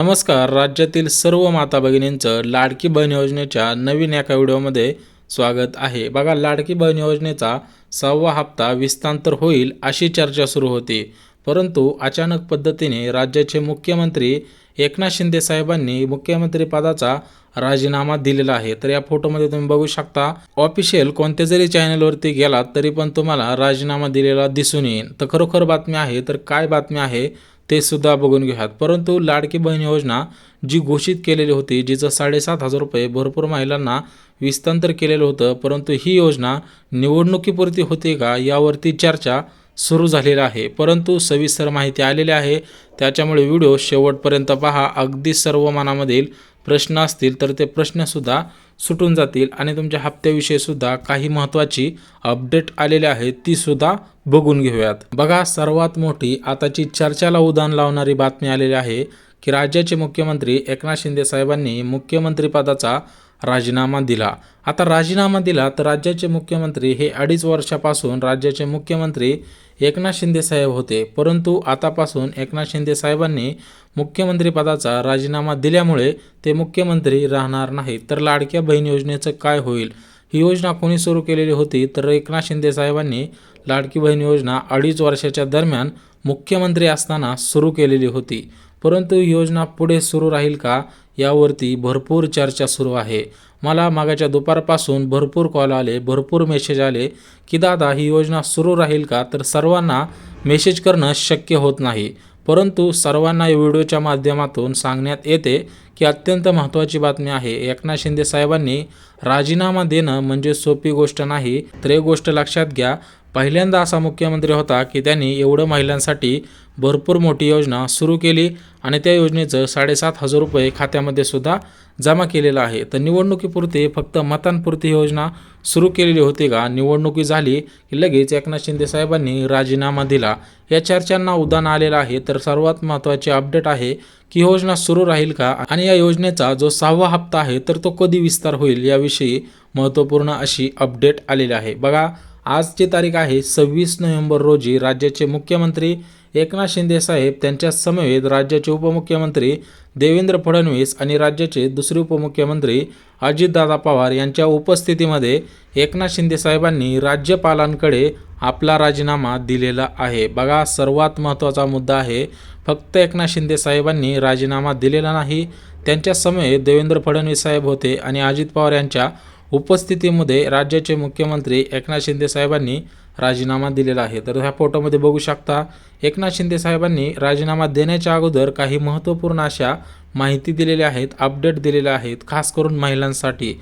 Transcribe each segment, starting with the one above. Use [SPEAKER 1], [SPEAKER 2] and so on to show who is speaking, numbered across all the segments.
[SPEAKER 1] नमस्कार. राज्यातील सर्व माता भगिनींचं लाडकी बहीण योजनेच्या नवीन एका व्हिडिओमध्ये स्वागत आहे. बघा, लाडकी बहीण योजनेचा 6वा हप्ता विस्तांतर होईल अशी चर्चा सुरू होती. परंतु अचानक पद्धतीने राज्याचे मुख्यमंत्री एकनाथ शिंदे साहेबांनी मुख्यमंत्री पदाचा राजीनामा दिलेला आहे. तर या फोटोमध्ये तुम्ही बघू शकता, ऑफिशियल कोणत्या जरी चॅनलवरती गेलात तरी पण तुम्हाला राजीनामा दिलेला दिसून येईल. तर खरोखर बातमी आहे, तर काय बातमी आहे ते सुद्धा बघून घेऊयात. परंतु लाडकी बहीण योजना जी घोषित केलेली होती, जिचं 7,500 रुपये भरपूर महिलांना विस्तांतर केलेलं होतं, परंतु ही योजना निवडणुकीपुरती होती का यावरती चर्चा सुरू झालेली आहे. परंतु सविस्तर माहिती आलेली आहे, त्याच्यामुळे व्हिडिओ शेवटपर्यंत पहा. अगदी सर्व मनामधील प्रश्न असतील तर ते प्रश्नसुद्धा सुटून जातील आणि तुमच्या हप्त्याविषयी सुद्धा काही महत्त्वाची अपडेट आलेली आहे, ती सुद्धा बघून घेऊयात. बघा, सर्वात मोठी आताची चर्चेला उधाण लावणारी बातमी आलेली आहे की राज्याचे मुख्यमंत्री एकनाथ शिंदे साहेबांनी मुख्यमंत्रीपदाचा राजीनामा दिला. आता राजीनामा दिला तर राज्याचे मुख्यमंत्री हे 2.5 वर्षापासून राज्याचे मुख्यमंत्री एकनाथ शिंदे साहेब होते. परंतु आतापासून एकनाथ शिंदे साहेबांनी मुख्यमंत्रीपदाचा राजीनामा दिल्यामुळे ते मुख्यमंत्री राहणार नाहीत. तर लाडक्या बहीण योजनेचं काय होईल? ही योजना कोणी सुरू केलेली होती? तर एकनाथ शिंदे साहेबांनी लाडकी बहीण योजना 2.5 वर्षाच्या दरम्यान मुख्यमंत्री असताना सुरू केलेली होती. परंतु ही योजना पुढे सुरू राहील का यावरती भरपूर चर्चा सुरू आहे. मला मागाच्या दुपारपासून भरपूर कॉल आले, भरपूर मेसेज आले की दादा ही योजना सुरू राहील का? तर सर्वांना मेसेज करणं शक्य होत नाही, परंतु सर्वांना या व्हिडिओच्या माध्यमातून सांगण्यात येते की अत्यंत महत्त्वाची बातमी आहे. एकनाथ शिंदे साहेबांनी राजीनामा देणं म्हणजे सोपी गोष्ट नाही. तर एक गोष्ट लक्षात घ्या, पहिल्यांदा असा मुख्यमंत्री होता की त्यांनी एवढं महिलांसाठी भरपूर मोठी योजना सुरू केली आणि त्या योजनेचं 7,500 रुपये खात्यामध्ये सुद्धा जमा केलेलं आहे. तर निवडणुकीपुरती फक्त मतांपुरती योजना सुरू केलेली होती का? निवडणुकी झाली की लगेच एकनाथ शिंदे साहेबांनी राजीनामा दिला. या चर्चांना उधाण आलेलं आहे. तर सर्वात महत्त्वाची अपडेट आहे की योजना सुरू राहील का आणि या योजनेचा जो 6वा हप्ता आहे तर तो कधी विस्तार होईल याविषयी महत्त्वपूर्ण अशी अपडेट आलेली आहे. बघा, आजची तारीख आहे 26 नोव्हेंबर रोजी. राज्याचे मुख्यमंत्री एकनाथ शिंदे साहेब, त्यांच्या समवेत राज्याचे उपमुख्यमंत्री देवेंद्र फडणवीस आणि राज्याचे दुसरे उपमुख्यमंत्री अजितदादा पवार यांच्या उपस्थितीमध्ये एकनाथ शिंदे साहेबांनी राज्यपालांकडे आपला राजीनामा दिलेला आहे. बघा, सर्वात महत्त्वाचा मुद्दा आहे, फक्त एकनाथ शिंदे साहेबांनी राजीनामा दिलेला नाही, त्यांच्या समवेत देवेंद्र फडणवीस साहेब होते आणि अजित पवार यांच्या उपस्थितीमध्ये राज्याचे मुख्यमंत्री एकनाथ शिंदे साहेबांनी राजीनामा दिलेला आहे. तर ह्या फोटोमध्ये बघू शकता, एकनाथ शिंदे साहेबांनी राजीनामा देण्याच्या अगोदर काही महत्त्वपूर्ण अशा माहिती दिलेल्या आहेत, अपडेट दिलेल्या आहेत, खास करून महिलांसाठी.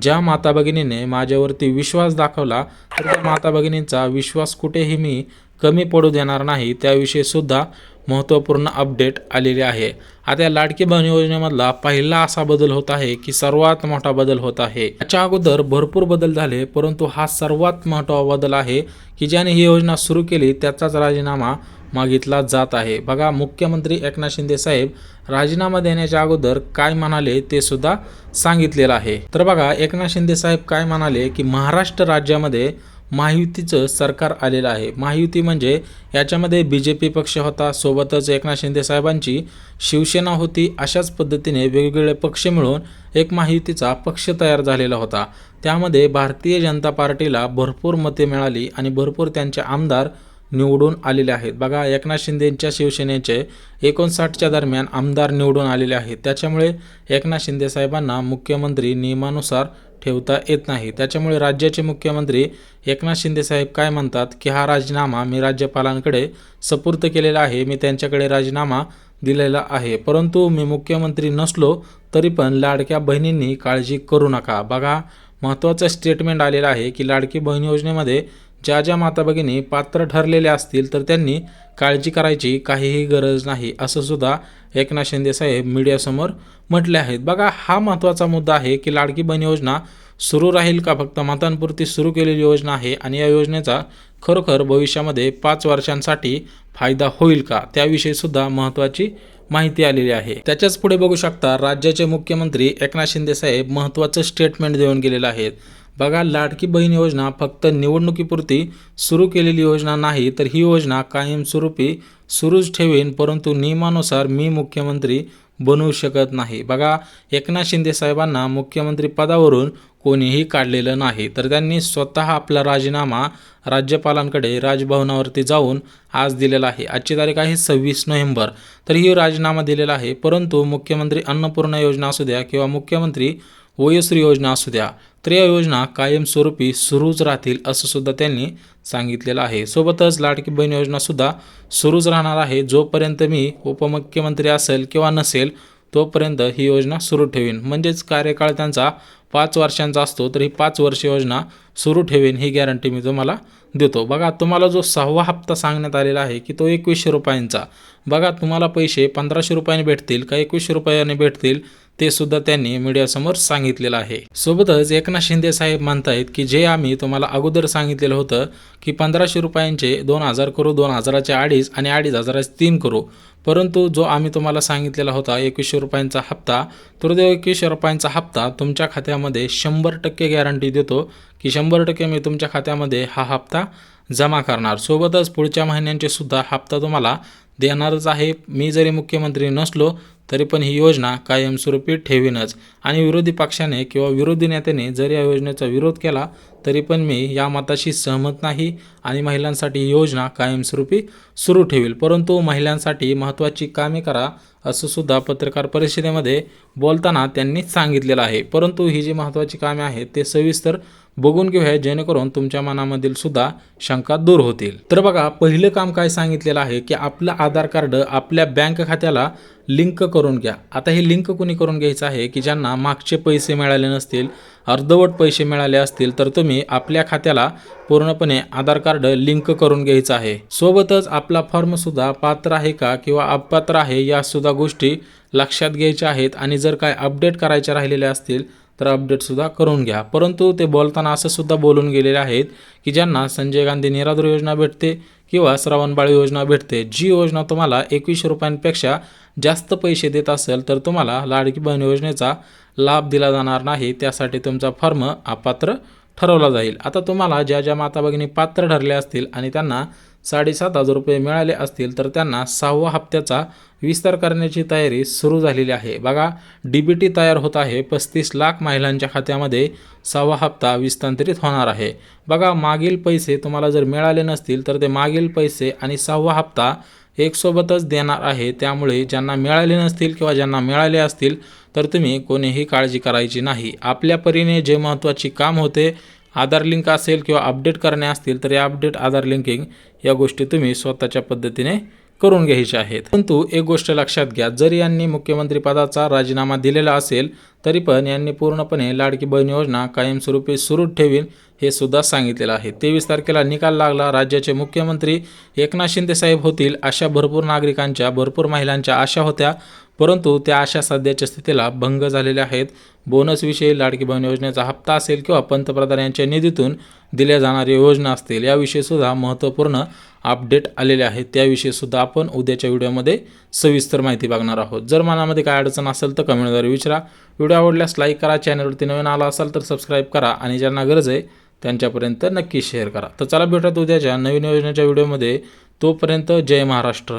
[SPEAKER 1] ज्या माता भगिनीने माझ्यावरती विश्वास दाखवला तर त्या माता भगिनींचा विश्वास कुठेही मी कमी पडू देणार नाही, त्याविषयी सुद्धा महत्त्वपूर्ण अपडेट आलेली आहे. आता या लाडकी बहीण योजनेमधला पहिला असा बदल होत आहे की सर्वात मोठा बदल होत आहे. याच्या अगोदर भरपूर बदल झाले, परंतु हा सर्वात मोठा बदल आहे की ज्याने ही योजना सुरू केली त्याचाच राजीनामा मागितला जात आहे. बघा, मुख्यमंत्री एकनाथ शिंदे साहेब राजीनामा देण्याच्या अगोदर काय म्हणाले ते सुद्धा सांगितलेलं आहे. तर बघा, एकनाथ शिंदे साहेब काय म्हणाले की महाराष्ट्र राज्यामध्ये महायुतीचं सरकार आलेलं आहे. महायुती म्हणजे याच्यामध्ये BJP पक्ष होता, सोबतच एकनाथ शिंदे साहेबांची शिवसेना होती. अशाच पद्धतीने वेगवेगळे पक्ष मिळून एक महायुतीचा पक्ष तयार झालेला होता. त्यामध्ये भारतीय जनता पार्टीला भरपूर मते मिळाली आणि भरपूर त्यांचे आमदार निवडून आलेले आहेत. बघा, एकनाथ शिंदेंच्या शिवसेनेचे 59च्या दरम्यान आमदार निवडून आलेले आहेत. त्याच्यामुळे एकनाथ शिंदे साहेबांना मुख्यमंत्री नियमानुसार ठेवता येत नाही. त्याच्यामुळे राज्याचे मुख्यमंत्री एकनाथ शिंदे साहेब काय म्हणतात की हा राजीनामा मी राज्यपालांकडे सुपूर्द केलेला आहे, मी त्यांच्याकडे राजीनामा दिलेला आहे, परंतु मी मुख्यमंत्री नसलो तरी पण लाडक्या बहिणींनी काळजी करू नका. बघा, महत्त्वाचं स्टेटमेंट आलेलं आहे की लाडकी बहीण योजनेमध्ये ज्या ज्या माता भगिनी पात्र ठरलेल्या असतील तर त्यांनी काळजी करायची काहीही गरज नाही, असं सुद्धा एकनाथ शिंदे साहेब मीडियासमोर म्हटले आहेत. बघा, हा महत्त्वाचा मुद्दा आहे की लाडकी बहीण योजना सुरू राहील का, फक्त मतांपुरती सुरू केलेली योजना आहे आणि या योजनेचा खरोखर भविष्यामध्ये 5 वर्षांसाठी फायदा होईल का, त्याविषयी सुद्धा महत्त्वाची माहिती आलेली आहे. त्याच्याच पुढे बघू शकता, राज्याचे मुख्यमंत्री एकनाथ शिंदे साहेब महत्त्वाचं स्टेटमेंट देऊन गेलेलं आहेत. बघा, लाडकी बहीण योजना फक्त निवडणुकीपुरती सुरू केलेली योजना नाही, तर ही योजना कायमस्वरूपी सुरूच ठेवेन, परंतु नियमानुसार मी मुख्यमंत्री बनवू शकत नाही. बघा, एकनाथ शिंदे साहेबांना मुख्यमंत्री पदावरून कोणीही काढलेलं नाही, तर त्यांनी स्वतः आपला राजीनामा राज्यपालांकडे राजभवनावरती जाऊन आज दिलेला आहे. आजची तारीख आहे 26 नोव्हेंबर. तर ही राजीनामा दिलेला आहे. परंतु मुख्यमंत्री अन्नपूर्णा योजना असू द्या किंवा मुख्यमंत्री वयोश्री योजना असू द्या, तर या योजना कायमस्वरूपी सुरूच राहतील असं सुद्धा त्यांनी सांगितलेलं आहे. सोबतच लाडकी बहीण योजनासुद्धा सुरूच राहणार आहे. जोपर्यंत मी उपमुख्यमंत्री असेल किंवा नसेल तोपर्यंत ही योजना सुरू ठेवीन. म्हणजेच कार्यकाळ त्यांचा 5 वर्षांचा असतो, तर ही 5 वर्ष योजना सुरू ठेवीन ही गॅरंटी मी तुम्हाला देतो. बघा, तुम्हाला जो 6वा हप्ता सांगण्यात आलेला आहे की तो 2100 रुपयांचा. बघा, तुम्हाला पैसे 1500 रुपयांनी भेटतील का 2100 रुपयाने भेटतील ते सुद्धा त्यांनी मीडियासमोर सांगितलेलं आहे. सोबतच एकनाथ शिंदे साहेब म्हणतायत की जे आम्ही तुम्हाला अगोदर सांगितलेलं होतं की 1500 रुपयांचे 2000 करू, 2000चे 2.5 आणि 2500चे 3 करू, परंतु जो आम्ही तुम्हाला सांगितलेला होता 2100 रुपयांचा हप्ता, तर तो 2100 रुपयांचा हप्ता तुमच्या खात्यामध्ये 100% गॅरंटी देतो की 100% मी तुमच्या खात्यामध्ये हा हप्ता जमा करणार. सोबतच पुढच्या महिन्यांचे सुद्धा हप्ता तुम्हाला देणारच आहे. मी जरी मुख्यमंत्री नसलो तरी पण ही योजना कायमस्वरूपी ठेवीनच. आणि विरोधी पक्षाने किंवा विरोधी नेत्याने जरी या योजनेचा विरोध केला तरी पण मी या मताशी सहमत नाही आणि महिलांसाठी ही योजना कायमस्वरूपी सुरू ठेवील. परंतु महिलांसाठी महत्त्वाची कामे करा असं सुद्धा पत्रकार परिषदेमध्ये बोलताना त्यांनी सांगितलेलं आहे. परंतु ही जी महत्त्वाची कामे आहेत ते सविस्तर बघून घेऊया जेणेकरून तुमच्या मनामधील सुद्धा शंका दूर होतील. तर बघा, पहिलं काम काय सांगितलेलं आहे की आपलं आधार कार्ड आपल्या बँक खात्याला लिंक करून घ्या. आता हे लिंक कोणी करून घ्यायचं आहे की ज्यांना मागचे पैसे मिळाले नसतील, अर्धवट पैसे मिळाले असतील, तर तुम्ही आपल्या खात्याला पूर्णपणे आधार कार्ड लिंक करून घ्यायचं आहे. सोबतच आपला फॉर्मसुद्धा पात्र आहे का किंवा अपात्र आहे यासुद्धा गोष्टी लक्षात घ्यायच्या आहेत. आणि जर काय अपडेट करायचे राहिलेले असतील तर अपडेटसुद्धा करून घ्या. परंतु ते बोलताना असं सुद्धा बोलून गेलेले आहेत की ज्यांना संजय गांधी निराधार योजना भेटते किंवा श्रावणबाळ योजना भेटते, जी योजना तुम्हाला 2100 रुपयांपेक्षा जास्त पैसे देत असेल तर तुम्हाला लाडकी बहीण योजनेचा लाभ दिला जाणार नाही. त्यासाठी तुमचा फॉर्म अपात्र ठरवला जाईल. आता तुम्हाला ज्या ज्या माता भगिनी पात्र ठरल्या असतील आणि त्यांना 7500 रुपये मिळाले असतील तर त्यांना 6व्या हप्त्याचा विस्तार करण्याची तयारी सुरू झालेली आहे. बघा, DBT तयार होत आहे. 35 लाख महिलांच्या खात्यामध्ये 6वा हप्ता विस्तारित होणार आहे. बघा, मागील पैसे तुम्हाला जर मिळाले नसतील तर ते मागील पैसे आणि 6वा हप्ता एकसोबतच देणार आहे. त्यामुळे ज्यांना मिळाले नसतील किंवा ज्यांना मिळाले असतील तर तुम्ही कोणीही काळजी करायची नाही. आपल्या परीने जे महत्त्वाची काम होते, आधार लिंक असेल किंवा अपडेट करणे असतील तर या अपडेट, आधार लिंकिंग या गोष्टी तुम्ही स्वतःच्या पद्धतीने करून घ्यायच्या आहेत. परंतु एक गोष्ट लक्षात घ्या, जरी यांनी मुख्यमंत्री पदाचा राजीनामा दिलेला असेल तरी पण यांनी पूर्णपणे लाडकी बहीण योजना कायमस्वरूपी सुरू ठेवीन हे सुद्धा सांगितलेलं आहे. 23 तारखेला निकाल लागला. राज्याचे मुख्यमंत्री एकनाथ शिंदे साहेब होतील अशा भरपूर नागरिकांच्या, भरपूर महिलांच्या आशा होत्या, परंतु त्या आशा सध्याच्या स्थितीला भंग झालेल्या आहेत. बोनसविषयी, लाडकी बहीण योजनेचा हप्ता असेल किंवा पंतप्रधान यांच्या निधीतून दिल्या जाणाऱ्या योजना असतील याविषयी सुद्धा महत्त्वपूर्ण अपडेट आलेले आहेत. त्याविषयी सुद्धा आपण उद्याच्या व्हिडिओमध्ये सविस्तर माहिती बघणार आहोत. जर मनामध्ये काय अडचण असेल तर कमेंटद्वारे विचारा. व्हिडिओ आवडल्यास लाईक करा, चॅनलवरती नवीन आला असाल तर सबस्क्राईब करा आणि ज्यांना गरज आहे त्यांच्यापर्यंत नक्की शेअर करा. तर चला भेटूयात उद्याच्या नवीन योजनेच्या व्हिडिओमध्ये. तोपर्यंत जय महाराष्ट्र.